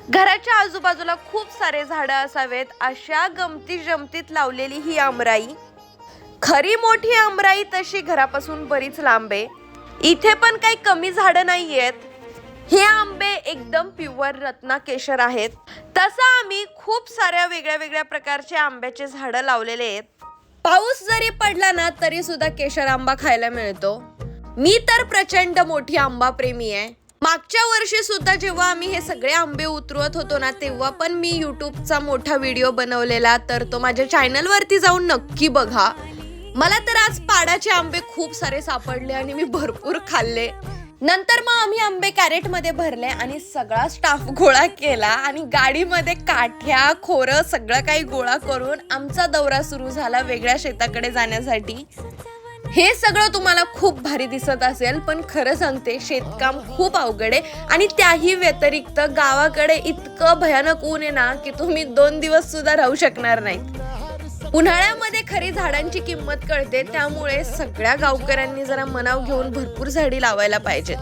घराच्या आजूबाजूला खूप सारे झाडं असावेत अशा गमती जमतीत लावलेली ही आमराई. खरी मोठी आमराई तशी घरापासून बरीच लांब आहे. इथे पण काही कमी झाडं नाहीयेत. हे आंबे एकदम प्युअर रत्नाकेशर आहेत. तसं आम्ही खूप साऱ्या वेगळ्या वेगळ्या प्रकारचे आंब्याचे झाडं लावलेले आहेत. पाऊस जरी पडला ना तरी सुद्धा केशर आंबा खायला मिळतो. मी तर प्रचंड मोठी आंबा प्रेमी आहे. मागच्या वर्षी सुद्धा जेव्हा आम्ही हे सगळे आंबे उतरवत होतो ना तेव्हा पण मी युट्यूबचा मोठा व्हिडिओ बनवलेला, तर तो माझ्या चॅनल वरती जाऊन नक्की बघा. मला तर आज पाडाचे आंबे खूप सारे सापडले आणि मी भरपूर खाल्ले. नंतर मग आम्ही आंबे कॅरेट मध्ये भरले आणि सगळा स्टाफ गोळा केला आणि गाडीमध्ये काठ्या खोरं सगळं काही गोळा करून आमचा दौरा सुरू झाला वेगळ्या शेताकडे जाण्यासाठी. हे सगळं तुम्हाला खूप भारी दिसत असेल, पण खरं सांगते शेतकाम खूप अवघड आहे आणि त्याही व्यतिरिक्त गावाकडे इतकं भयानक ऊन आहे ना की तुम्ही 2 दिवस सुद्धा राहू शकणार नाहीत. उन्हाळ्यामध्ये खरी झाडांची किंमत कळते, त्यामुळे सगळ्या गावकऱ्यांनी जरा मनाव घेऊन भरपूर झाडी लावायला पाहिजेत.